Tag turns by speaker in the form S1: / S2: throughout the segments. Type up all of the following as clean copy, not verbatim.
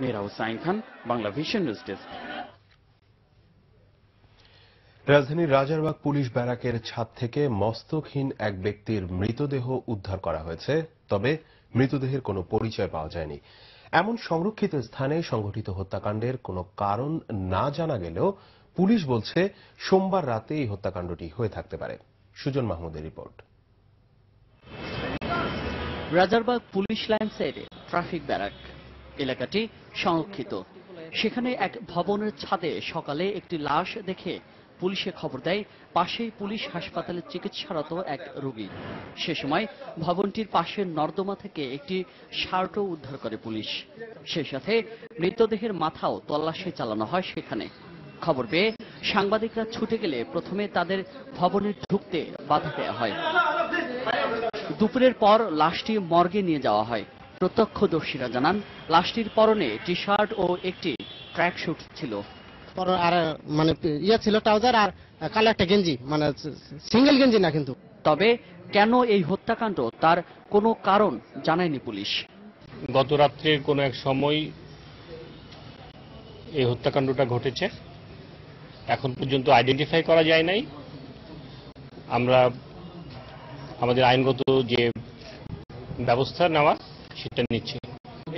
S1: Mehra Hussain Khan, Bangla vision news desk.
S2: রাজধানীর Rajarbagh police ব্যারাকের ছাদ থেকে মস্তকহীন এক ব্যক্তির মৃতদেহ উদ্ধার করা হয়েছে, তবে মৃতদেহের কোনো পরিচয় পাওয়া যায়নি। এমন সংরক্ষিত স্থানে সংঘটিত হত্যাকাণ্ডের কোনো কারণ না জানা গেলেও পুলিশ বলছে সোমবার রাতে এই হত্যাকাণ্ডটি হয়ে থাকতে পারে। সুজন মাহমুদের রিপোর্ট।
S1: রাজারবাগ পুলিশ লাইন্সের ট্রাফিক ব্যারাক এলাকাটি সংরক্ষিত। সেখানে এক ভবনের ছাদে সকালে একটি লাশ দেখে পুলিশে খবর দেয় পাশেই পুলিশ হাসপাতালে চিকিৎসারত এক রোগী। সে সময় ভবনটির পাশের নর্দমা থেকে একটি শার্টও উদ্ধার করে পুলিশ। সেই সাথে মৃতদেহের মাথাও তল্লাশি চালানো হয় সেখানে। খবর পেয়ে সাংবাদিকরা ছুটে গেলে প্রথমে তাদের ভবনে ঢুকতে বাধা দেওয়া হয়। দুপুরের পর লাশটি মর্গে নিয়ে যাওয়া হয়। প্রত্যক্ষদর্শীরা জানান লাশটির পরনে টি শার্ট ও একটি ট্র্যাক স্যুট ছিল।
S3: আর মানে ইয়ে ছিল ট্রাউজার আর কালো একটা গেঞ্জি, মানে সিঙ্গেল গেঞ্জি না কিন্তু।
S1: তবে কেন এই হত্যাকাণ্ড তার কোনো কারণ জানায়নি পুলিশ।
S4: গত রাত্রের কোনো এক সময় এই হত্যাকাণ্ডটা ঘটেছে, এখন পর্যন্ত আইডেন্টিফাই করা যায় নাই। আমরা আমাদের আইনগত যে ব্যবস্থা নেওয়া সেটা নিচ্ছি।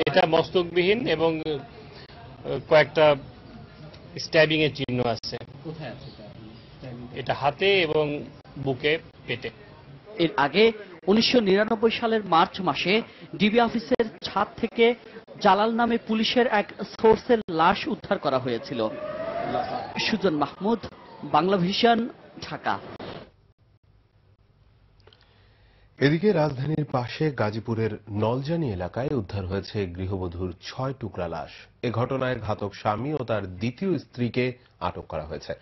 S4: এটা মস্তকবিহীন এবং কয়েকটা স্ট্যাবিং এর চিহ্ন আছে। এটা হাতে এবং বুকে, পেটে।
S1: এর আগে 1999 সালের মার্চ মাসে ডিবি অফিসের ছাদ থেকে জালাল নামে পুলিশের এক সোর্সের লাশ উদ্ধার করা হয়েছিল। সুজন মাহমুদ, বাংলা ভিশন, ঢাকা।
S2: এদিকে রাজধানীর পাশে গাজীপুরের নলজানি এলাকায় উদ্ধার হয়েছে গৃহবধূর 6 টুকরা লাশ। এ ঘটনায় ঘাতক স্বামী ও তার দ্বিতীয় স্ত্রীকে আটক করা হয়েছে।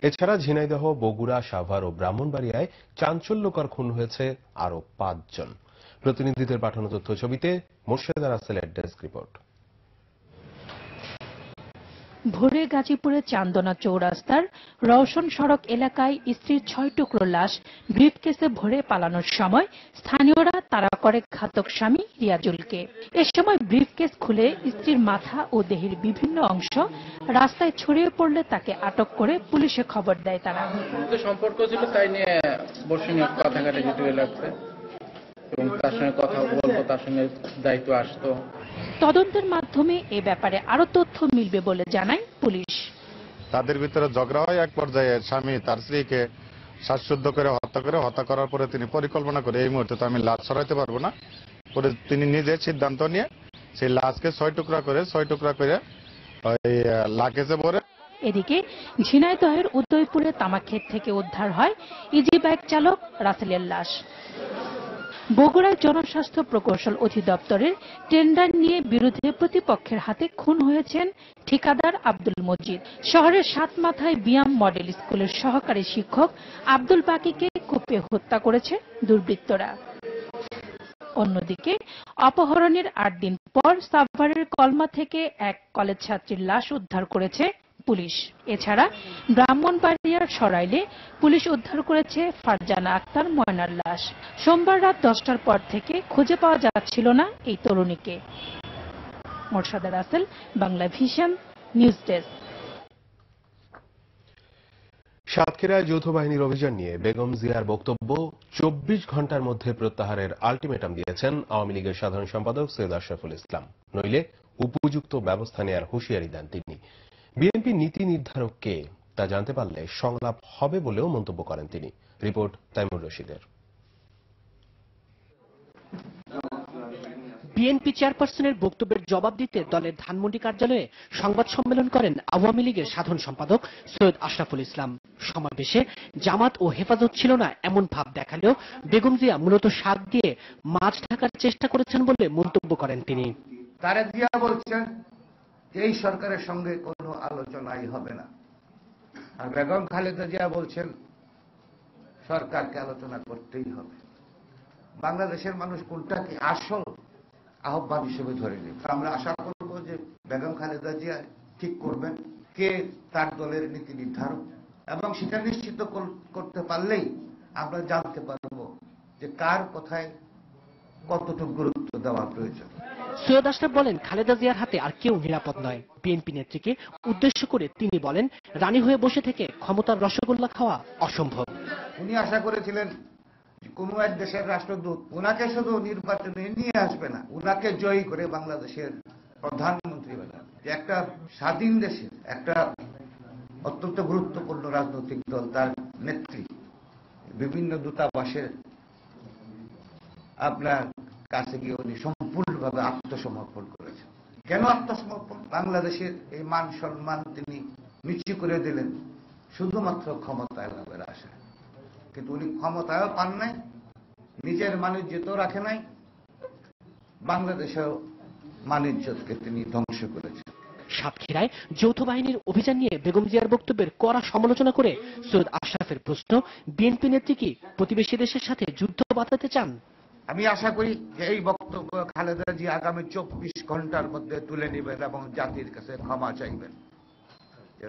S2: এছাড়া ঝিনাইদহ, বগুড়া, সাভার ও ব্রাহ্মণবাড়িয়ায় চাঞ্চল্যকর খুন হয়েছে আরো 5 জন। প্রতিনিধিদের পাঠানো তথ্য ছবিতে মোর্শেদা রাসেলের ডেস্ক রিপোর্ট।
S5: ভোরে গাজীপুরের চান্দনা চৌরাস্তার রওশন সড়ক এলাকায় স্ত্রীর 6 টুকরো লাশ ব্রিফকেসে ভরে পালানোর সময় স্থানীয়রা তাড়া করে ঘাতক স্বামী রিয়াজুলকে। এ সময় ব্রিফকেস খুলে স্ত্রীর মাথা ও দেহের বিভিন্ন অংশ রাস্তায় ছড়িয়ে পড়লে তাকে আটক করে পুলিশে খবর দেয় তারা।
S6: সম্পর্ক ছিল, তাই নিয়ে বসে নিয়ে কথা কাটাকাটি লাগছে এবং তার সঙ্গে কথা বলতো, তার সঙ্গে দায়িত্ব আসতো।
S5: তদন্তের মাধ্যমে এ ব্যাপারে আরো তথ্য মিলবে বলে জানায় পুলিশ।
S7: তাদের ভিতরে ঝগড়া হয়, এক পর্যায়ে স্বামী তার স্ত্রীকে শ্বাসরুদ্ধ করে হত্যা করার পরে তিনি পরিকল্পনা করে এই মুহূর্তে তো আমি লাশ সরাইতে পারবো না, পরে তিনি নিজে সিদ্ধান্ত নিয়ে সেই লাশকে 6 টুকরা করে ওই লাগেজে ভরে।
S5: এদিকে ঝিনাইদহের উদয়পুরে তামাকক্ষেত থেকে উদ্ধার হয় ইজি বাইক চালক রাসেলের লাশ। বগুড়ায় জনস্বাস্থ্য প্রকৌশল অধিদপ্তরের টেন্ডার নিয়ে বিরুদ্ধে প্রতিপক্ষের হাতে খুন হয়েছেন ঠিকাদার আব্দুল মজিদ। শহরের 7 মাথায় বিয়াম মডেল স্কুলের সহকারী শিক্ষক আব্দুল বাকিকে কুপিয়ে হত্যা করেছে দুর্বৃত্তরা। অন্যদিকে অপহরণের 8 দিন পর সাভারের কলমা থেকে এক কলেজ ছাত্রীর লাশ উদ্ধার করেছে পুলিশ। এছাড়া ব্রাহ্মণবাড়িয়ার সরাইলে পুলিশ উদ্ধার করেছে ফারজানা আক্তার ময়নার লাশ। সোমবার রাত 10টার পর থেকে খুঁজে পাওয়া যাচ্ছিল না এই তরুণীকে। Morsheda Rasel, Bangla vision news desk.
S2: সাতক্ষীরায় যৌথ বাহিনীর অভিযান নিয়ে বেগম জিয়ার বক্তব্য 24 ঘন্টার মধ্যে প্রত্যাহারের আলটিমেটাম দিয়েছেন আওয়ামী লীগের সাধারণ সম্পাদক সৈয়দ আশরাফুল ইসলাম। নইলে উপযুক্ত ব্যবস্থা নেওয়ার হুঁশিয়ারি দেন তিনি। বিএনপি নীতি নির্ধারক কে তা জানতে পারলে সংলাপ হবে বলেও মন্তব্য করেন তিনি। রিপোর্ট তাইমুর রশিদের।
S8: বিএনপি চেয়ারপারসনের বক্তব্যের জবাব দিতে দলের ধানমন্ডি কার্যালয়ে সংবাদ সম্মেলন করেন আওয়ামী লীগের সাধারণ সম্পাদক সৈয়দ আশরাফুল ইসলাম। সমাবেশে জামাত ও হেফাজত ছিল না এমন ভাব দেখালেও বেগম জিয়া মূলত শাক দিয়ে মাছ ঢাকার চেষ্টা করেছেন বলে মন্তব্য করেন তিনি।
S9: তারেক জিয়া বলছেন এই সরকারের সঙ্গে কোনো আলোচনাই হবে না, আর বেগম খালেদা জিয়া বলছেন সরকারকে আলোচনা করতেই হবে। বাংলাদেশের মানুষ কোনটাকে আসল আহ্বান হিসেবে ধরে নেবে। আমরা আশা করব যে বেগম খালেদা জিয়া ঠিক করবেন কে তার দলের নীতি নির্ধারক, এবং সেটা নিশ্চিত করতে পারলেই আমরা জানতে পারব যে কার কথায় কতটুকু গুরুত্ব দেওয়া প্রয়োজন।
S8: সৈয়দ আশরাফ বলেন, খালেদা জিয়ার হাতে আর কেউ নিরাপদ নয়। বিএনপি নেত্রীকে উদ্দেশ্য করে তিনি বলেন, রানী হয়ে বসে থেকে ক্ষমতার রসগোল্লা খাওয়া অসম্ভব।
S9: উনি আশা করেছিলেন কোন এক দেশের রাষ্ট্রদূত উনাকে শুধু নির্বাচনে নিয়ে আসবে না, উনাকে জয়ী করে বাংলাদেশের প্রধানমন্ত্রী বানাবে। যে একটা স্বাধীন দেশের একটা অত্যন্ত গুরুত্বপূর্ণ রাজনৈতিক দল, তার নেত্রী বিভিন্ন দূতাবাসের আপনার কাছে গিয়ে উনি সম্পূর্ণভাবে আত্মসমর্পণ করেছেন। কেন আত্মসমর্পণ? বাংলাদেশের এই মান সম্মান তিনি নিচু করে দিলেন শুধুমাত্র ক্ষমতায় লাভের আশায়। কিন্তু উনি ক্ষমতায়ও পান নাই, নিজের মানিজ্যতও রাখে নাই, বাংলাদেশেও মানিজ্যকে তিনি ধ্বংস করেছেন।
S8: সাতক্ষীরায় যৌথ বাহিনীর অভিযান নিয়ে বেগম জিয়ার বক্তব্যের কড়া সমালোচনা করে সৈয়দ আশরাফের প্রশ্ন, বিএনপি নেত্রী কি প্রতিবেশী দেশের সাথে যুদ্ধ বাঁধাতে চান?
S9: আমি আশা করি যে এই বক্তব্য খালেদা জিয়া আগামী 24 ঘন্টার মধ্যে তুলে নেবেন এবং জাতির কাছে ক্ষমা চাইবেন।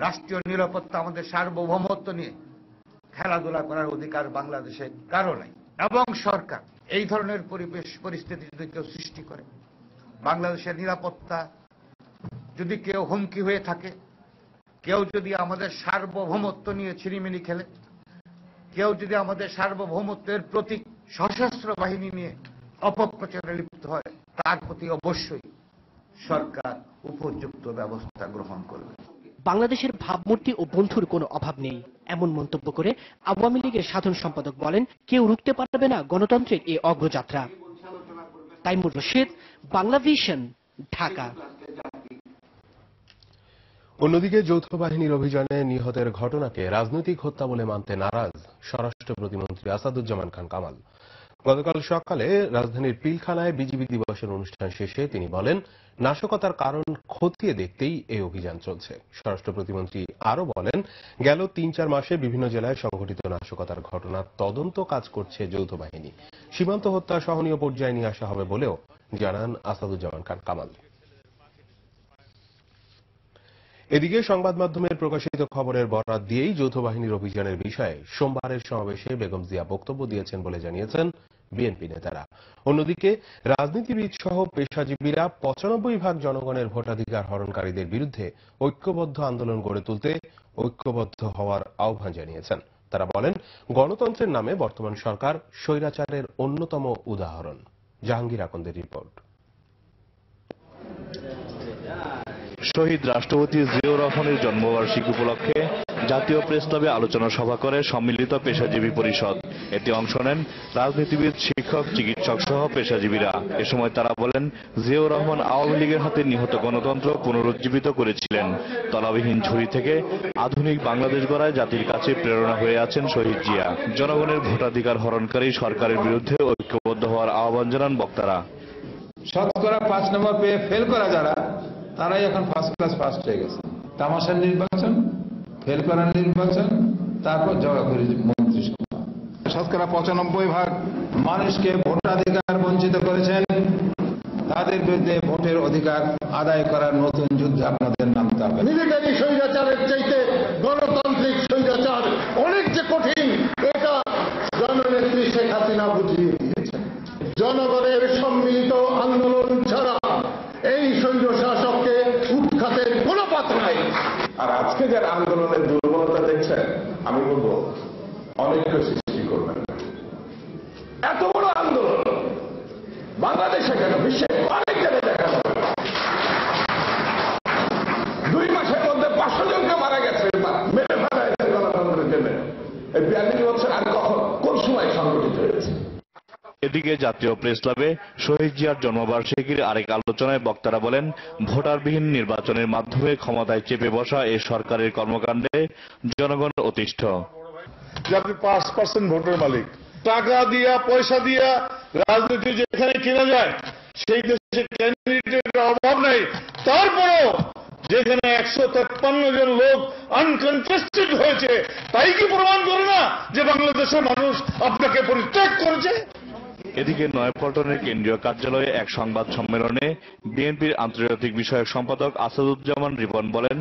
S9: রাষ্ট্রীয় নিরাপত্তা, আমাদের সার্বভৌমত্ব নিয়ে খেলাধুলা করার অধিকার বাংলাদেশে কারো নাই। এবং সরকার এই ধরনের পরিস্থিতি যদি কেউ সৃষ্টি করে, বাংলাদেশের নিরাপত্তা যদি কেউ হুমকি হয়ে থাকে, কেউ যদি আমাদের সার্বভৌমত্ব নিয়ে ছিনিমিনি খেলে, কেউ যদি আমাদের সার্বভৌমত্বের প্রতীক সশস্ত্র বাহিনী নিয়ে অপপ্রচারে লিপ্ত হয়, তার প্রতি অবশ্যই সরকার উপযুক্ত ব্যবস্থা গ্রহণ করবে।
S8: বাংলাদেশের ভাবমূর্তি ও বন্ধুর কোনো অভাব নেই, এমন মন্তব্য করে আওয়ামী লীগের সাধারণ সম্পাদক বলেন, কেউ রুখতে পারবে না গণতন্ত্রের এই অগ্রযাত্রা। তাইমুর রশিদ, বাংলা ভিশন, ঢাকা।
S2: অন্যদিকে যৌথ বাহিনীর অভিযানে নিহতের ঘটনাকে রাজনৈতিক হত্যা বলে মানতে নারাজ স্বরাষ্ট্র প্রতিমন্ত্রী আসাদুজ্জামান খান কামাল। গতকাল সকালে রাজধানীর পিলখানায় বিজিবি দিবসের অনুষ্ঠান শেষে তিনি বলেন, নাশকতার কারণ খতিয়ে দেখতেই এই অভিযান চলছে। স্বরাষ্ট্র প্রতিমন্ত্রী আরো বলেন, গেল ৩-৪ মাসে বিভিন্ন জেলায় সংঘটিত নাশকতার ঘটনার তদন্ত কাজ করছে যৌথ বাহিনী। সীমান্ত হত্যা সহনীয় পর্যায়ে নিয়ে আসা হবে বলেও জানান আসাদুজ্জামান খান কামাল। এদিকে সংবাদ মাধ্যমের প্রকাশিত খবরের বরাত দিয়েই যৌথ বাহিনীর অভিযানের বিষয়ে সোমবারের সমাবেশে বেগম জিয়া বক্তব্য দিয়েছেন বলে জানিয়েছেন বিএনপি নেতারা। অন্যদিকে রাজনীতিবিদ সহ পেশাজীবীরা 95% জনগণের ভোটাধিকার হরণকারীদের বিরুদ্ধে ঐক্যবদ্ধ আন্দোলন গড়ে তুলতে ঐক্যবদ্ধ হওয়ার আহ্বান জানিয়েছেন। তারা বলেন, গণতন্ত্রের নামে বর্তমান সরকার স্বৈরাচারের অন্যতম উদাহরণ। জাহাঙ্গীর আকন্দের রিপোর্ট।
S10: শহীদ রাষ্ট্রপতি জিয়াউর রহমানের জন্মবার্ষিকী উপলক্ষে জাতীয় প্রেস ক্লাবে আলোচনা সভা করে সম্মিলিত পেশাজীবী পরিষদ। এতে অংশ নেন রাজনীতিবিদ, শিক্ষক, চিকিৎসক সহ পেশাজীবীরা। এ সময় তারা বলেন, জিয়াউর রহমান আওয়ামী লীগের হাতে নিহত গণতন্ত্র পুনরুজ্জীবিত করেছিলেন। তলাবিহীন ঝুড়ি থেকে আধুনিক বাংলাদেশ গড়ায় জাতির কাছে প্রেরণা হয়ে আছেন শহীদ জিয়া। জনগণের ভোটাধিকার হরণকারী সরকারের বিরুদ্ধে ঐক্যবদ্ধ হওয়ার আহ্বান জানান বক্তারা।
S11: শতকরা 5 নম্বর পেয়ে ফেল করা যারা, তারাই এখন ফার্স্ট ক্লাস ফার্স্ট হয়ে গেছে। তামাশার নির্বাচন, ফেল করার নির্বাচন, তারপর জগাখড়ি মন্ত্রিসভা। শতকরা 95% মানুষকে ভোটাধিকার বঞ্চিত করেছেন। তাদের বিরুদ্ধে ভোটের অধিকার আদায় করার নতুন যুদ্ধে আপনাদের নামতে হবে।
S12: মিলিটারি স্বৈরাচারের চাইতে গণতান্ত্রিক স্বৈরাচার অনেক যে কঠিন, এটা জননেত্রী শেখ হাসিনা বুঝিয়ে দিয়েছেন। জনগণের সম্মিলিত আন্দোলন ছাড়া এই স্বৈর শাসককে উৎখাতের কোনো পথ নাই।
S13: আর আজকে যারা আন্দোলনের দুর্বলতা দেখছেন, আমি বলবো অনেক সৃষ্টি করবেন। এত বড় আন্দোলন বাংলাদেশে কেন, বিশ্বে অনেক জায়গায় দেখা যাবে। 2 মাসের মধ্যে 500 জনকে মারা গেছে, মেরে ফেলা হয়েছে গণতন্ত্রের জন্য। এই 42 বছর আর কখন কোন সময় সংগঠিত হয়েছে?
S10: এদিকে জাতীয় প্রেস ক্লাবে শহীদ জিয়ার জন্মবার্ষিকীর আরেক আলোচনায় বক্তারা বলেন, ভোটারবিহীন নির্বাচনের মাধ্যমে ক্ষমতায় চেপে বসা এই সরকারের কর্মকাণ্ডে জনগণ অতিষ্ঠ।
S14: যে আপনি 5% ভোটের মালিক, টাকা দিয়া পয়সা দিয়া রাজনীতি যেখানে কেনা যায় সেই দেশে ক্যান্ডিডেটের অভাব নাই। তারপরও যেখানে 153 জন লোক আনকন্টেস্টেড হয়েছে, তাই কি প্রমাণ করে না যে বাংলাদেশের মানুষ আপনাকে পরিত্যাগ করেছে?
S10: এদিকে নয়াপল্টনের কেন্দ্রীয় কার্যালয়ে এক সংবাদ সম্মেলনে বিএনপির আন্তর্জাতিক বিষয়ক সম্পাদক আসাদুজ্জামান রিপন বলেন,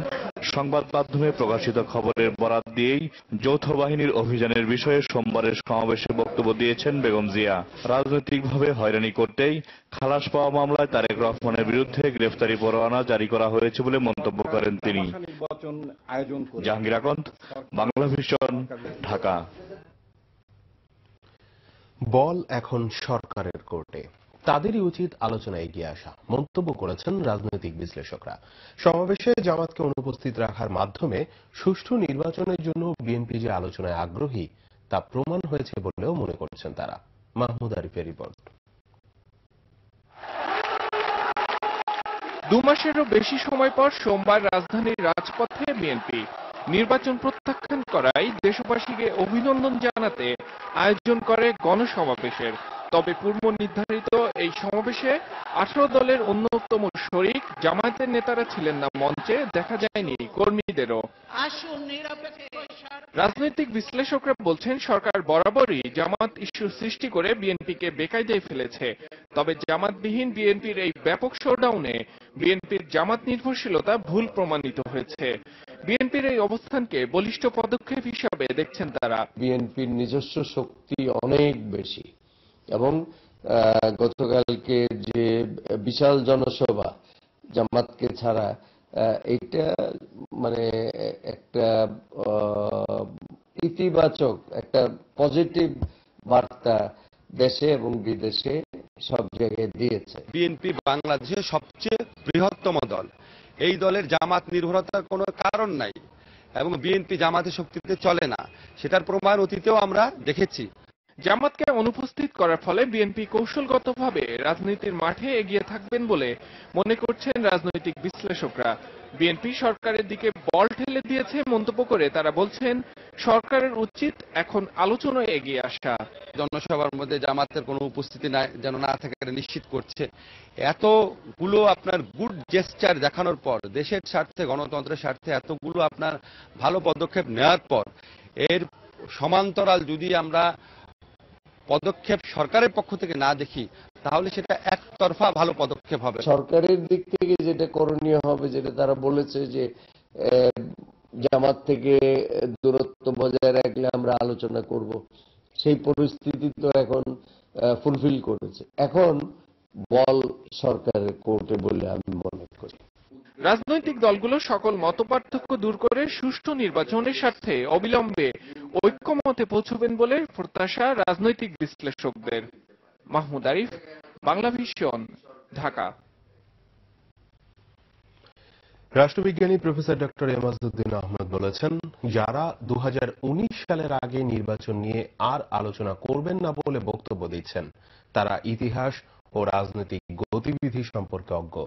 S10: সংবাদ মাধ্যমে প্রকাশিত খবরের বরাত দিয়েই যৌথ বাহিনীর অভিযানের বিষয়ে সোমবারের সমাবেশে বক্তব্য দিয়েছেন বেগম জিয়া। রাজনৈতিকভাবে হয়রানি করতেই খালাস পাওয়া মামলায় তারেক রহমানের বিরুদ্ধে গ্রেফতারি পরোয়ানা জারি করা হয়েছে বলে মন্তব্য করেন তিনি। জাহাঙ্গীর আকন্দ, বাংলা ভিশন, ঢাকা।
S2: বল এখন সরকারের কোর্টে, তাদেরই উচিত আলোচনায় এগিয়ে আসা, মন্তব্য করেছেন রাজনৈতিক বিশ্লেষকরা। সমাবেশে জামাতকে অনুপস্থিত রাখার মাধ্যমে সুষ্ঠু নির্বাচনের জন্য বিএনপি যে আলোচনায় আগ্রহী তা প্রমাণ হয়েছে বলেও মনে করছেন তারা। মাহমুদ আরিফের রিপোর্ট।
S15: 2 মাসেরও বেশি সময় পর সোমবার রাজধানীর রাজপথে বিএনপি নির্বাচন প্রত্যাখ্যান করায় দেশবাসীকে অভিনন্দন জানাতে আয়োজন করে গণসমাবেশের। তবে পূর্ব নির্ধারিত এই সমাবেশে 18 দলের অন্যতম শরিক জামায়াতের নেতারা ছিলেন না মঞ্চে, দেখা যায়নি কর্মীদেরও। রাজনৈতিক বিশ্লেষকরা বলছেন সরকার বরাবরই জামাত ইস্যু সৃষ্টি করে বিএনপিকে বেকায়দায় ফেলেছে। তবে জামাতবিহীন বিএনপির এই ব্যাপক শোডাউনে বিএনপির জামাত নির্ভরশীলতা ভুল প্রমাণিত হয়েছে। বিএনপির এই অবস্থানকে বলিষ্ঠ পদক্ষেপ হিসাবে দেখছেন তারা।
S16: বিএনপির নিজস্ব শক্তি অনেক বেশি এবং গতকালকে যে বিশাল জনসভা জামাতকে ছাড়া, এটা মানে একটা ইতিবাচক একটা পজিটিভ বার্তা দেশে এবং বিদেশে সব জায়গায় দিয়েছে।
S17: বিএনপি বাংলাদেশের সবচেয়ে বৃহত্তম দল। এই দলের জামাত নির্ভরতার কোনো কারণ নাই এবং বিএনপি জামাতের শক্তিতে চলে না, সেটার প্রমাণ অতীতেও আমরা দেখেছি।
S15: জামাতকে অনুপস্থিত করার ফলে বিএনপি কৌশলগতভাবে রাজনীতির মাঠে এগিয়ে থাকবেন বলে মনে করছেন রাজনৈতিক বিশ্লেষকরা। বিএনপি সরকারের দিকে বল ঠেলে দিয়েছে মন্তব্য করে তারা বলছেন সরকারের উচিত এখন আলোচনায় এগিয়ে আসা।
S17: জনসভার মধ্যে জামাতের কোনো উপস্থিতি যেন না থাকে নিশ্চিত করছে। এতগুলো আপনার গুড জেস্টার দেখানোর পর, দেশের স্বার্থে গণতন্ত্রের স্বার্থে এতগুলো আপনার ভালো পদক্ষেপ নেওয়ার পর এর সমান্তরাল যদি আমরা পদক্ষেপ সরকারের পক্ষ থেকে না দেখি তাহলে সেটা একতরফা ভালো পদক্ষেপ হবে।
S16: সরকারের দিক থেকে যেটা করণীয় হবে, যেটা তারা বলেছে যে জামাত থেকে দূরত্ব বজায় রাখলে আমরা আলোচনা করব, সেই পরিস্থিতি তো এখন ফুলফিল করেছে। এখন বল সরকারের কোর্টে বলে আমি মনে করি।
S15: রাজনৈতিক দলগুলো সকল মতপার্থক্য দূর করে সুষ্ঠু নির্বাচনের স্বার্থে অবিলম্বে ঐক্যমতে পৌঁছবেন বলে প্রত্যাশা রাজনৈতিক বিশ্লেষকদের। মাহমুদ আরিফ, বাংলা ভিশন, ঢাকা।
S2: রাষ্ট্রবিজ্ঞানী প্রফেসর ডক্টর এমাজউদ্দিন আহমেদ বলেছেন, যারা 2019 সালের আগে নির্বাচন নিয়ে আর আলোচনা করবেন না বলে বক্তব্য দিচ্ছেন তারা ইতিহাস ও রাজনৈতিক গতিবিধি সম্পর্কে অজ্ঞ।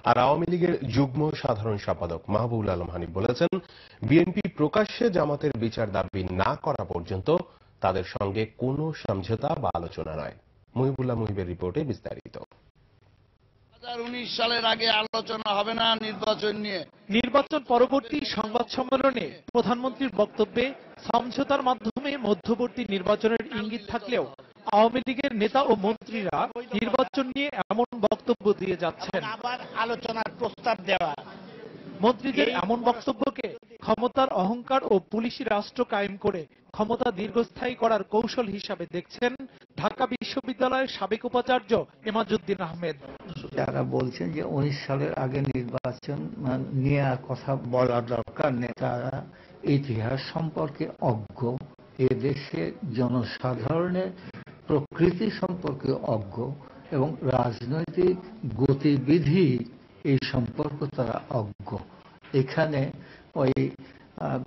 S2: আর আওয়ামী লীগের যুগ্ম সাধারণ সম্পাদক মাহবুবুল আলম হানিফ বলেছেন, বিএনপি প্রকাশ্যে জামাতের বিচার দাবি না করা পর্যন্ত তাদের সঙ্গে কোনো সমঝোতা বা আলোচনা নয়। মুহিবুল্লাহ মুহিবের রিপোর্টে বিস্তারিত।
S18: 2019 সালের আগে আলোচনা হবে না নির্বাচন নিয়ে।
S19: নির্বাচন পরবর্তী সংবাদ সম্মেলনে প্রধানমন্ত্রীর বক্তব্যে সমঝোতার মাধ্যমে মধ্যবর্তী নির্বাচনের ইঙ্গিত থাকলেও আওয়ামী লীগের নেতা ও মন্ত্রীরা নির্বাচন নিয়ে এমন বক্তব্য দিয়ে যাচ্ছেন।
S18: আবার আলোচনার প্রস্তাব দেওয়া,
S19: মন্ত্রীদের এমন বক্তব্যকে ক্ষমতার অহংকার ও পুলিশি রাষ্ট্র কায়েম করে ক্ষমতা দীর্ঘস্থায়ী করার কৌশল হিসাবে দেখছেন ঢাকা বিশ্ববিদ্যালয়ের সাবেক উপাচার্য এমাজউদ্দিন আহমেদ।
S20: যারা বলছেন যে 19 সালের আগে নির্বাচন নিয়ে কথা বলার দরকার নেই, তারা ইতিহাস সম্পর্কে অজ্ঞ, এদেশের জনসাধারণের প্রকৃতি সম্পর্কে অজ্ঞ এবং রাজনৈতিক গতিবিধি এই সম্পর্ক তারা অজ্ঞ। এখানে ওই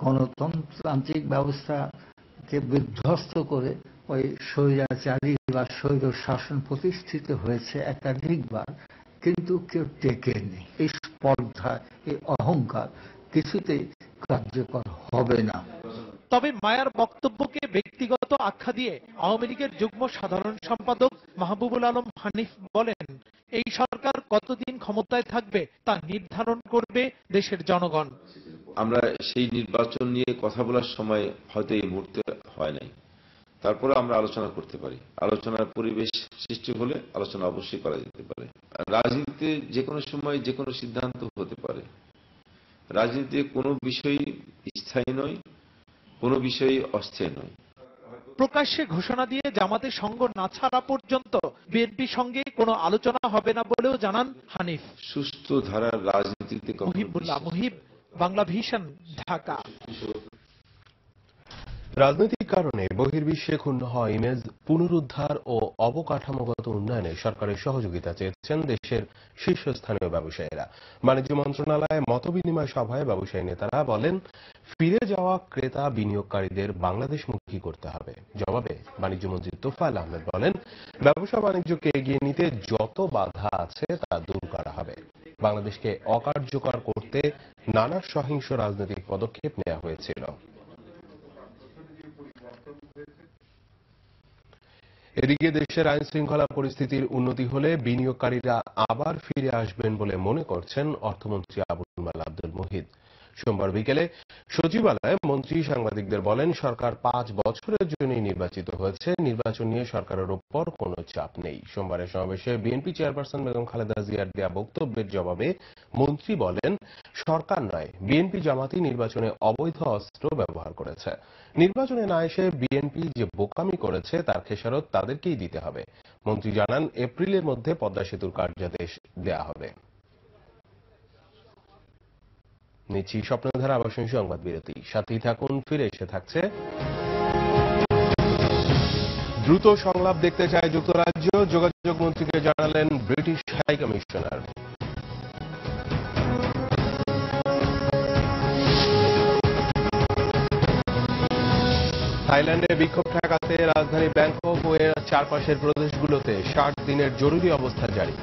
S20: গণতান্ত্রিক ব্যবস্থাকে বিধ্বস্ত করে ওই স্বৈরাচারী বা স্বৈর শাসন প্রতিষ্ঠিত হয়েছে একাধিকবার, কিন্তু কেউ টেকেনি। এই স্পর্ধা, এই অহংকার কিছুতেই কার্যকর হবে না।
S19: তবে মায়ার বক্তব্যকে ব্যক্তিগত আখ্যা দিয়ে আওয়ামী লীগের যুগ্ম সাধারণ সম্পাদক মাহবুবুল আলম হানিফ বলেন, এই সরকার কতদিন ক্ষমতায় থাকবে তা নির্ধারণ করবে দেশের জনগণ।
S21: আমরা সেই নির্বাচন নিয়ে কথা বলার সময় হয়তো এই মুহূর্তে হয় নাই, তারপরে আমরা আলোচনা করতে পারি। আলোচনার পরিবেশ সৃষ্টি হলে আলোচনা অবশ্যই করা যেতে পারে। রাজনীতিতে যে কোনো সময় যে কোনো সিদ্ধান্ত হতে পারে, রাজনীতিতে কোনো বিষয়ই স্থায়ী নয়, কোনো বিষয়ই অস্থায়ী নয়।
S19: প্রকাশ্যে ঘোষণা দিয়ে জামাতের সঙ্গ না ছাড়া পর্যন্ত বিএনপির সঙ্গে কোনো আলোচনা হবে না বলেও জানান হানিফ।
S21: সুস্থ ধারার রাজনীতিতে
S19: মুহিবুল্লাহ মুহিব, বাংলা ভিশন, ঢাকা।
S2: রাজনৈতিক কারণে বহির্বিশ্বে ক্ষুণ্ণ হওয়া ইমেজ পুনরুদ্ধার ও অবকাঠামোগত উন্নয়নে সরকারের সহযোগিতা চেয়েছেন দেশের শীর্ষস্থানীয় ব্যবসায়ীরা। বাণিজ্য মন্ত্রণালয়ে মতবিনিময় সভায় ব্যবসায়ী নেতারা বলেন, ফিরে যাওয়া ক্রেতা বিনিয়োগকারীদের বাংলাদেশমুখী করতে হবে। জবাবে বাণিজ্যমন্ত্রী তোফায়েল আহমেদ বলেন, ব্যবসা বাণিজ্যকে এগিয়ে নিতে যত বাধা আছে তা দূর করা হবে। বাংলাদেশকে অকার্যকর করতে নানা সহিংস রাজনৈতিক পদক্ষেপ নেওয়া হয়েছিল। এদিকে দেশের আইন শৃঙ্খলা পরিস্থিতির উন্নতি হলে বিনিয়োগকারীরা আবার ফিরে আসবেন বলে মনে করছেন অর্থমন্ত্রী আবুল মাল আব্দুল মুহিত। সোমবার বিকেলে সচিবালয়ে মন্ত্রী সাংবাদিকদের বলেন, সরকার 5 বছরের জন্য নির্বাচিত হয়েছে, নির্বাচন নিয়ে সরকারের উপর কোনো চাপ নেই। সোমবারের সমাবেশে বিএনপি চেয়ারপারসন বেগম খালেদা জিয়ার দেয়া বক্তব্যের জবাবে মন্ত্রী বলেন, সরকার নয়, বিএনপি জামাতই নির্বাচনে অবৈধ অস্ত্র ব্যবহার করেছে। নির্বাচনে না এসে বিএনপি যে বোকামি করেছে তার খেসারত তাদেরকেই দিতে হবে। মন্ত্রী জানান, এপ্রিলের মধ্যে পদ্মা সেতুর কার্যাদেশ দেয়া হবে। নিচ্ছি স্বপ্নধারা আবাসন সংবাদ বিরতি, সাথেই থাকুন। ফিরে এসে থাকছে দ্রুত সংলাপ দেখতে চায় যুক্তরাজ্য, যোগাযোগ মন্ত্রীকে জানালেন ব্রিটিশ হাই কমিশনার। থাইল্যান্ডে বিক্ষোভ ঠেকাতে রাজধানী ব্যাংকক ও এর চারপাশের প্রদেশগুলোতে 60 দিনের জরুরি অবস্থা জারি।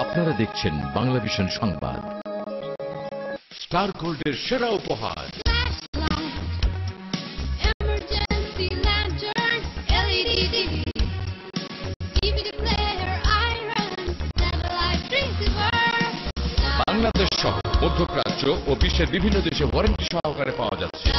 S3: আপনারা দেখছেন বাংলা ভিশন সংবাদ। স্টার গোল্ডের সেরা উপহার বাংলাদেশ সহ মধ্যপ্রাচ্য ও বিশ্বের বিভিন্ন দেশে ওয়ারেন্টি সহকারে পাওয়া যাচ্ছে।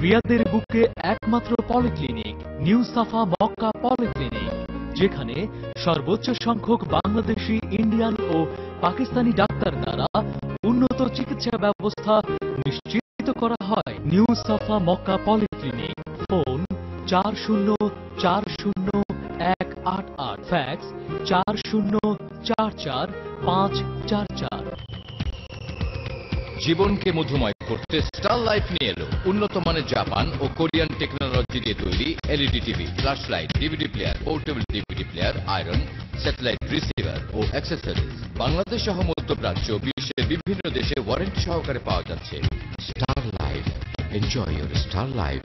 S22: রিয়াদের বুকে একমাত্র পলিক্লিনিক নিউ সাফা মক্কা পলিক্লিনিক, যেখানে সর্বোচ্চ সংখ্যক বাংলাদেশি, ইন্ডিয়ান ও পাকিস্তানি ডাক্তার দ্বারা উন্নত চিকিৎসা ব্যবস্থা নিশ্চিত করা হয়। নিউ সাফা মক্কা পলিক্লিনিক, ফোন 40400188, ফ্যাক্স 40444544।
S3: জীবনকে মধুময় করতে স্টার লাইফ নিয়ে এলো উন্নত মানের জাপান ও কোরিয়ান টেকনোলজি দিয়ে তৈরি LED TV, flash light, DVD player, portable DVD player, iron, satellite receiver ও অ্যাক্সেসরিজ। বাংলাদেশ সহ মধ্যপ্রাচ্য বিশ্বের বিভিন্ন দেশে ওয়ারেন্টি সহকারে পাওয়া যাচ্ছে। Star life, enjoy your star life.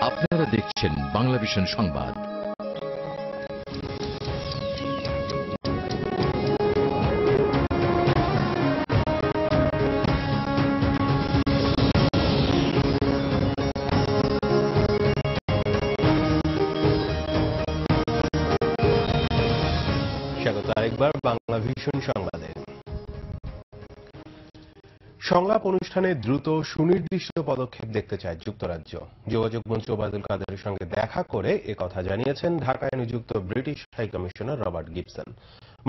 S3: আপনারা দেখছেন বাংলা ভিশন সংবাদ।
S2: স্বাগত আরেকবার বাংলা ভিশন সংবাদে। সংলাপ অনুষ্ঠানে দ্রুত সুনির্দিষ্ট পদক্ষেপ দেখতে চায় যুক্তরাজ্য। যোগাযোগ মন্ত্রী ওবায়দুল কাদেরের সঙ্গে দেখা করে একথা জানিয়েছেন ঢাকায় নিযুক্ত British high commissioner Robert Gibson.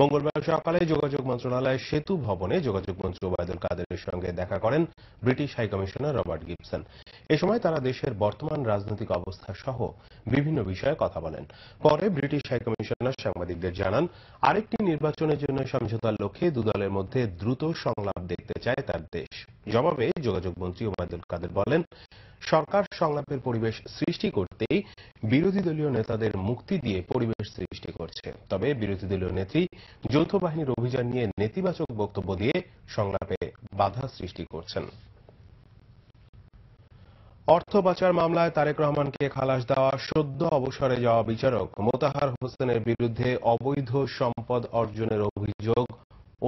S2: মঙ্গলবার সকালে যোগাযোগ মন্ত্রণালয়ের সেতু ভবনে যোগাযোগ মন্ত্রী ওবায়দুল কাদেরের সঙ্গে দেখা করেন British high commissioner Robert Gibson. এ সময় তারা দেশের বর্তমান রাজনৈতিক অবস্থা সহ বিভিন্ন বিষয়ে কথা বলেন। পরে ব্রিটিশ হাই কমিশনার সাংবাদিকদের জানান, আরেকটি নির্বাচনের জন্য সমঝোতার লক্ষ্যে দুদলের মধ্যে দ্রুত সংলাপ দেখতে চায় তার দেশ। জবাবে যোগাযোগ মন্ত্রী ওবায়দুল কাদের বলেন, সরকার সংলাপের পরিবেশ সৃষ্টি করতেই বিরোধী দলীয় নেতাদের মুক্তি দিয়ে পরিবেশ সৃষ্টি করছে। তবে বিরোধী দলীয় নেত্রী যৌথ বাহিনীর অভিযান নিয়ে নেতিবাচক বক্তব্য দিয়ে সংলাপে বাধা সৃষ্টি করছেন। অর্থ পাচার মামলায় তারেক রহমানকে খালাস দেওয়া সদ্য অবসরে যাওয়া বিচারক মোতাহার হোসেনের বিরুদ্ধে অবৈধ সম্পদ অর্জনের অভিযোগ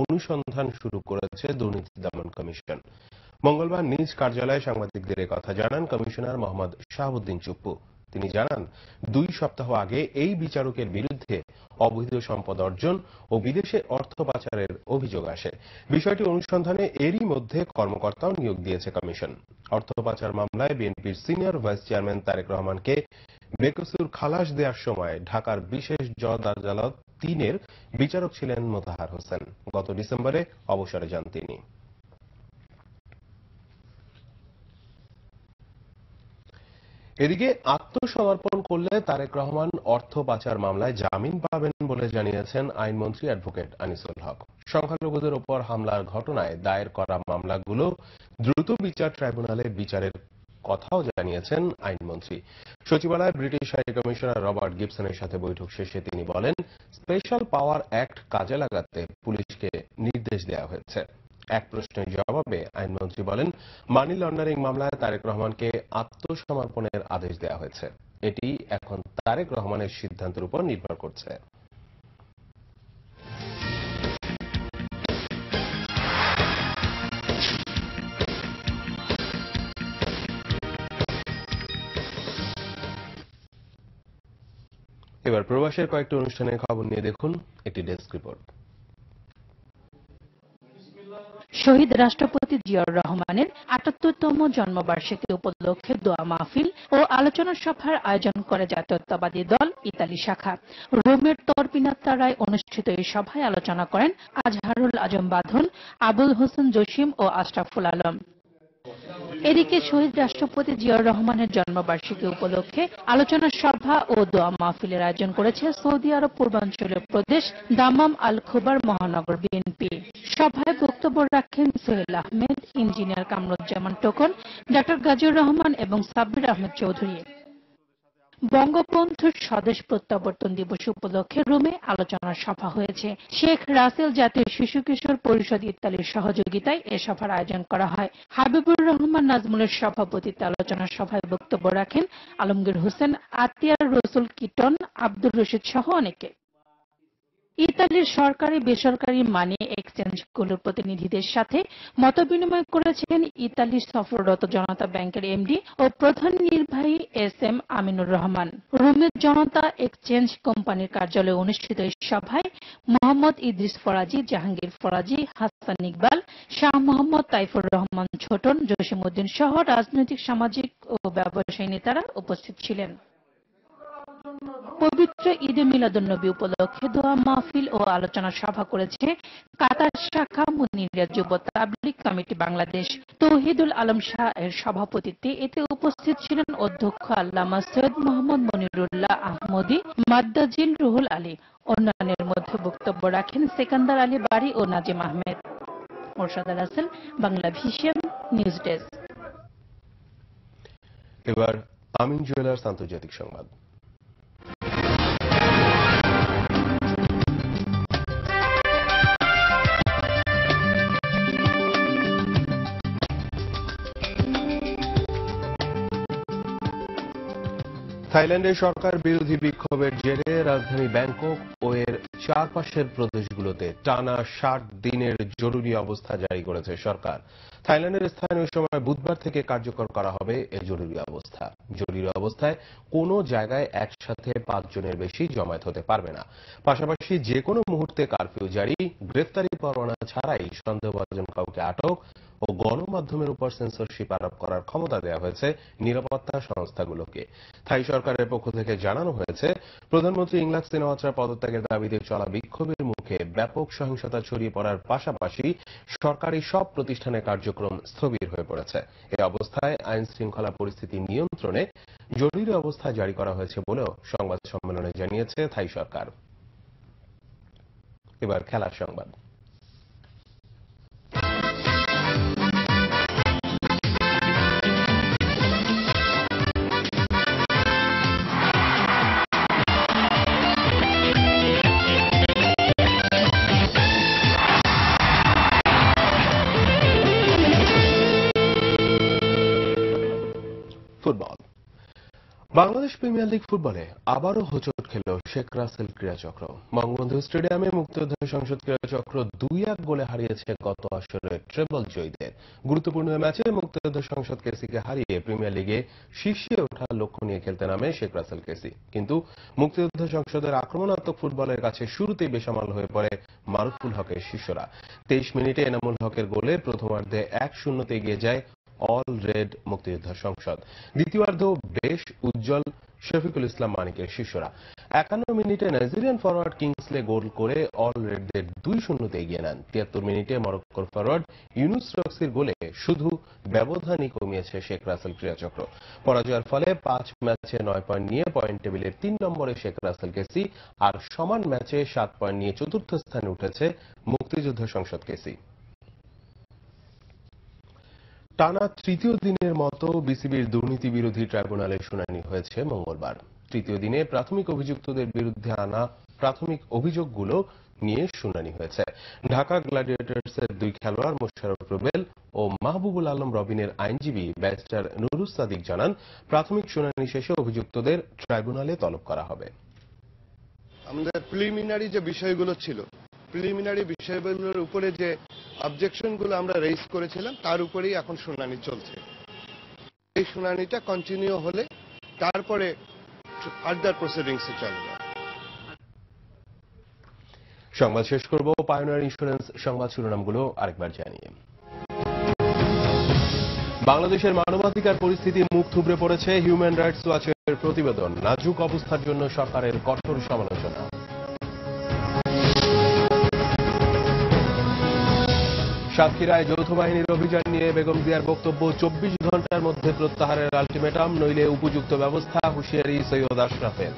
S2: অনুসন্ধান শুরু করেছে দুর্নীতি দমন কমিশন। মঙ্গলবার নিজ কার্যালয়ে সাংবাদিকদের কথা জানান কমিশনার মোহাম্মদ শাহাবুদ্দিন চুপ্পু। তিনি জানান 2 সপ্তাহ আগে এই বিচারকের বিরুদ্ধে অবৈধ সম্পদ অর্জন ও বিদেশে অর্থ পাচারের অভিযোগ আসে। বিষয়টি অনুসন্ধানে এরই মধ্যে কর্মকর্তাও নিয়োগ দিয়েছে কমিশন। অর্থ পাচার মামলায় বিএনপির সিনিয়র ভাইস চেয়ারম্যান তারেক রহমানকে বেকসুর খালাস দেওয়ার সময় ঢাকার বিশেষ জজ আদালত 3-এর বিচারক ছিলেন মোতাহার হোসেন। গত ডিসেম্বরে অবসরে যান তিনি। এদিকে আত্মসমর্পণ করলে তারেক রহমান অর্থ পাচার মামলায় জামিন পাবেন বলে জানিয়েছেন আইনমন্ত্রী অ্যাডভোকেট আনিসুল হক। সংখ্যালঘুদের ওপর হামলার ঘটনায় দায়ের করা মামলাগুলো দ্রুত বিচার ট্রাইব্যুনালে বিচারের কথাও জানিয়েছেন আইনমন্ত্রী। সচিবালয়ে ব্রিটিশ হাই কমিশনার রবার্ট গিবসনের সাথে বৈঠক শেষে তিনি বলেন, স্পেশাল পাওয়ার অ্যাক্ট কাজে লাগাতে পুলিশকে নির্দেশ দেওয়া হয়েছে। এক প্রশ্নের জবাবে আইনমন্ত্রী বলেন, মানি লন্ডারিং মামলায় তারেক রহমানকে আত্মসমর্পণের আদেশ দেওয়া হয়েছে। এটি এখন তারেক রহমানের সিদ্ধান্তের উপর নির্ভর করছে। এবার প্রবাসের কয়েকটি অনুষ্ঠানের খবর নিয়ে দেখুন একটি ডেস্ক রিপোর্ট।
S5: শহীদ রাষ্ট্রপতি জিয়াউর রহমানের ৭৮তম জন্মবার্ষিকী উপলক্ষে দোয়া মাহফিল ও আলোচনা সভার আয়োজন করে জাতীয়তাবাদী দল ইতালি শাখা। রোমের তরপিনাত্তারায় অনুষ্ঠিত এই সভায় আলোচনা করেন আজহারুল আজম বাঁধন, আবুল হোসেন জসিম ও আশরাফুল আলম। এদিকে শহীদ রাষ্ট্রপতি জিয়াউর রহমানের জন্মবার্ষিকী উপলক্ষে আলোচনা সভা ও দোয়া মাহফিলের আয়োজন করেছে সৌদি আরব পূর্বাঞ্চলীয় প্রদেশ দামাম আল খোবার মহানগর বিএনপি। সভায় বক্তব্য রাখেন Sohel Ahmed, engineer Kamruzzaman token, doctor Gaziur Rahman এবং সাব্বির আহমেদ চৌধুরী। বঙ্গবন্ধুর স্বদেশ প্রত্যাবর্তন দিবস উপলক্ষে রোমে আলোচনা সভা হয়েছে। শেখ রাসেল জাতীয় শিশু কিশোর পরিষদ ইত্যাদির সহযোগিতায় এ সভার আয়োজন করা হয়। হাবিবুর রহমান নাজমুলের সভাপতিত্বে আলোচনা সভায় বক্তব্য রাখেন আলমগীর হোসেন, আতিয়ার রসুল কিটন, আব্দুর রশিদ সহ অনেকে। ইতালির সরকারি বেসরকারি মানি এক্সচেঞ্জগুলোর প্রতিনিধিদের সাথে মতবিনিময় করেছেন ইতালি সফররত জনতা ব্যাংকের এমডি ও প্রধান নির্বাহী SM আমিনুর রহমান। রোমের জনতা এক্সচেঞ্জ কোম্পানির কার্যালয়ে অনুষ্ঠিত এই সভায় মোহাম্মদ ইদ্রিস ফরাজি, জাহাঙ্গীর ফরাজি, হাসান ইকবাল, শাহ মোহাম্মদ তাইফুর রহমান ছোটন, জসিমউদ্দিন সহ রাজনৈতিক, সামাজিক ও ব্যবসায়ী নেতারা উপস্থিত ছিলেন। পবিত্র ঈদে মিলাদুন্নবী উপলক্ষে দোয়া মাহফিল ও আলোচনা সভা করেছে কাতার শাখা মুনিরিয়া যুব তাবলিগ কমিটি বাংলাদেশ। তৌহিদুল আলম শাহ এর সভাপতিত্বে এতে উপস্থিত ছিলেন অধ্যক্ষ আল্লামা সৈয়দ মোহাম্মদ মনিরুল্লাহ আহমদী, মাদ্দাজিল রুহুল আলী। অন্যান্যের মধ্যে বক্তব্য রাখেন সেকান্দার আলী বাড়ি ও Nazim Ahmed. Morshada Rasel, Bangla vision news desk.
S2: এবার আমিন জুয়েলার্স আন্তর্জাতিক সংবাদ। থাইল্যান্ডের সরকার বিরোধী বিক্ষোভের জেরে রাজধানী ব্যাংকক ও এর চারপাশের প্রদেশগুলোতে টানা 60 দিনের জরুরি অবস্থা জারি করেছে সরকার। থাইল্যান্ডের স্থানীয় সময় বুধবার থেকে কার্যকর করা হবে এই জরুরি অবস্থা। জরুরি অবস্থায় কোনো জায়গায় একসাথে 5 জনের বেশি জমায়েত হতে পারবে না। পাশাপাশি যে কোনো মুহূর্তে কারফিউ জারি, গ্রেফতারি পরোয়ানা ছাড়াই সন্দেহভাজন কাউকে আটক ও গণমাধ্যমের উপর সেন্সরশিপ আরোপ করার ক্ষমতা দেওয়া হয়েছে নিরাপত্তা সংস্থাগুলোকে। থাই সরকারের পক্ষ থেকে জানানো হয়েছে, প্রধানমন্ত্রী ইংলাক সিনেওয়াত্রার পদত্যাগের দাবিতে চলা বিক্ষোভের মুখে ব্যাপক সহিংসতা ছড়িয়ে পড়ার পাশাপাশি সরকারি সব প্রতিষ্ঠানের কার্যক্রম স্থবির হয়ে পড়েছে। এই অবস্থায় আইন শৃঙ্খলা পরিস্থিতি নিয়ন্ত্রণে জরুরি অবস্থা জারি করা হয়েছে বলেও সংবাদ সম্মেলনে জানিয়েছে থাই সরকার। এবার খেলার সংবাদ। ফুটবল। বাংলাদেশ প্রিমিয়ার লিগ ফুটবলে আবারও হোঁচট খেল শেখ রাসেল ক্রীড়াচক্র। বঙ্গবন্ধু স্টেডিয়ামে মুক্তিযোদ্ধা সংসদ ক্রীড়াচক্র 2-1 গোলে হারিয়েছে গত আসরের ট্রেবল জয়ীদের। গুরুত্বপূর্ণ ম্যাচে মুক্তিযোদ্ধা সংসদ কেসিকে হারিয়ে প্রিমিয়ার লিগে শীর্ষে ওঠার লক্ষ্য নিয়ে খেলতে নামে শেখ রাসেল কেসি। কিন্তু মুক্তিযোদ্ধা সংসদের আক্রমণাত্মক ফুটবলের কাছে শুরুতেই বেসামাল হয়ে পড়ে মারুফুল হকের শিষ্যরা। 23 মিনিটে এনামুল হকের গোলে প্রথমার্ধে 1-0 এগিয়ে যায় অল রেড মুক্তিযোদ্ধা সংসদ। দ্বিতীয়ার্ধেও বেশ উজ্জ্বল শফিকুল ইসলাম মানিকের শিষ্যরা। 51 মিনিটে নাইজেরিয়ান ফরওয়ার্ড কিংসলে গোল করে অল রেডদের 2-0 এগিয়ে নেন। 73 মিনিটে মরক্কোর ফরওয়ার্ড ইউনুস রক্সির গোলে শুধু ব্যবধানই কমিয়েছে শেখ রাসেল ক্রীড়াচক্র। পরাজয়ের ফলে 5 ম্যাচে 9 পয়েন্ট নিয়ে পয়েন্ট টেবিলের 3 নম্বরে শেখ রাসেল কেসি, আর সমান ম্যাচে 7 পয়েন্ট নিয়ে চতুর্থ স্থানে উঠেছে মুক্তিযোদ্ধা সংসদ কেসি। টানা তৃতীয় দিনের মতো বিসিবির দুর্নীতি বিরোধী ট্রাইব্যুনালে শুনানি হয়েছে মঙ্গলবার। তৃতীয় দিনে প্রাথমিক অভিযুক্তদের বিরুদ্ধে আনা প্রাথমিক অভিযোগগুলো নিয়ে শুনানি হয়েছে। ঢাকা গ্ল্যাডিয়েটর্সের 2 খেলোয়াড় মোশাররফ রুবেল ও মাহবুবুল আলম রবিনের আইনজীবী ব্যারিস্টার নুরুস সাদিক জানান, প্রাথমিক শুনানি শেষে অভিযুক্তদের ট্রাইব্যুনালে তলব করা হবে।
S1: আমাদের প্রিলিমিনারি যে বিষয়গুলো ছিল, প্রিলিমিনারি বিষয়গুলোর উপরে যে অবজেকশনগুলো আমরা রেইজ করেছিলাম তার উপরেই এখন শুনানি চলছে। এই শুনানিটা কন্টিনিউ হলে তারপরে ফার্দার প্রসিডিংসে চলবে।
S2: সংবাদ শেষ করব পায়োনিয়ার ইন্স্যুরেন্স সংবাদ শিরোনামগুলো আরেকবার জানিয়ে। বাংলাদেশের মানবাধিকার পরিস্থিতি মুখ থুবড়ে পড়েছে। হিউম্যান রাইটস ওয়াচের প্রতিবেদন, নাজুক অবস্থার জন্য সরকারের কঠোর সমালোচনা। সাতক্ষীরায় যৌথ বাহিনীর অভিযান নিয়ে বেগম জিয়ার বক্তব্য, 24 ঘন্টার মধ্যে প্রত্যাহারের আলটিমেটাম, নইলে উপযুক্ত ব্যবস্থা, হুঁশিয়ারি সৈয়দ আশরাফের।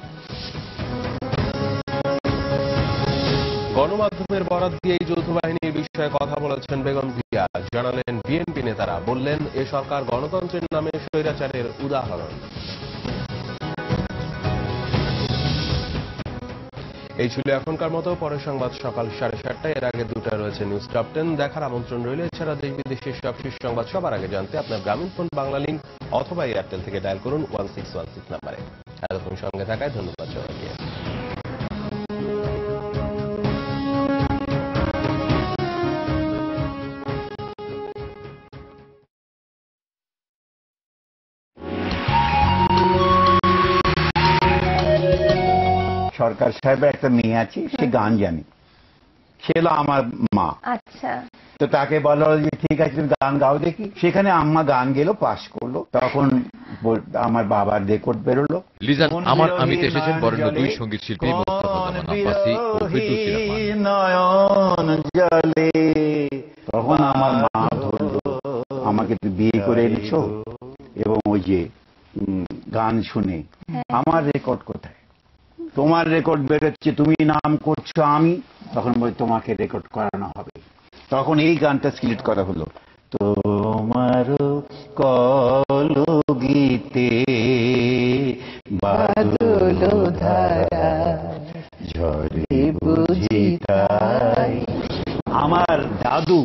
S2: গণমাধ্যমের বরাত দিয়েই যৌথ বাহিনীর বিষয়ে কথা বলেছেন বেগম জিয়া। জানালেন বিএনপি নেতারা, বললেন এ সরকার গণতন্ত্রের নামে স্বৈরাচারের উদাহরণ। এই ছিল এখনকার মতো। পরের সংবাদ সকাল 7:30। এর আগে 2টায় রয়েছে নিউজ টপ 10 দেখার আমন্ত্রণ রইল। এছাড়া দেশ বিদেশের সব শীর্ষ সংবাদ সবার আগে জানতে আপনার গ্রামীণ ফোন বাংলা লিংক অথবা এয়ারটেল থেকে ডায়াল করুন 1616 নাম্বারে। এতক্ষণ সঙ্গে থাকায় ধন্যবাদ সবাইকে।
S4: সরকার সাহেবের একটা মেয়ে আছে, সে গান জানে, সে হলো আমার মা।
S23: আচ্ছা,
S4: তো তাকে বলা হলো যে ঠিক আছে তুমি গান গাও দেখি। সেখানে আম্মা গান গেলো, পাশ করলো। তখন আমার বাবার রেকর্ড বেরোলো।
S3: লিজান আমার আমিতে এসেছেন বরেণ্য 2 সঙ্গীত শিল্পী মোস্তফা জামান আব্বাসী ও ফিরদৌসী রহমান।
S4: নয়ন জলে তখন আমার মা ধরলো, আমাকে তুমি বিয়ে করে এনেছো, এবং ওই যে গান শুনে আমার রেকর্ড কোথায়? তোমার রেকর্ড বেরোচ্ছে, তুমি নাম করছো আমি, তখন বলি তোমাকে রেকর্ড করানো হবে। তখন এই গানটা সিলেক্ট করা হলো, তোমার কলগীতে বাদল ধারা ঝরে বুঝি তাই। আমার দাদু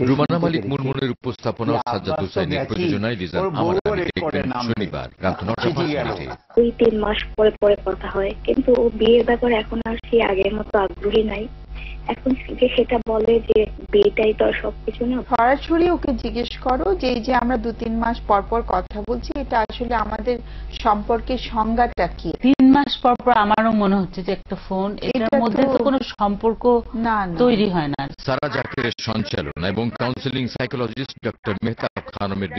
S3: রুমানা মালিক মুনমুনের উপস্থাপনা, সাজ্জাদ হুসাইনের প্রযোজনায় লিজান আমার আমিতে দেখবেন শনিবার রাত 9:05।
S24: 2-3 মাস পরে পরে কথা হয়, কিন্তু ও বিয়ের ব্যাপারে এখন আর সে আগের মতো আগ্রহী নাই। এখন যে সেটা বলে যে বিয়েটাই তো সবকিছু না।
S25: সরাসরি ওকে জিজ্ঞেস করো যে এই যে আমরা 2-3 মাস পর পর কথা বলছি, এটা আসলে আমাদের সম্পর্কের সংজ্ঞাটা কি?
S5: 3 মাস পর পর আমারও মনে হচ্ছে যে একটা ফোন, এটার মধ্যে তো কোনো সম্পর্ক তৈরি হয় না।
S3: সারা জাকিরের সঞ্চালনা এবং কাউন্সিলিং সাইকোলজিস্ট ডক্টর মেহতাব খানমের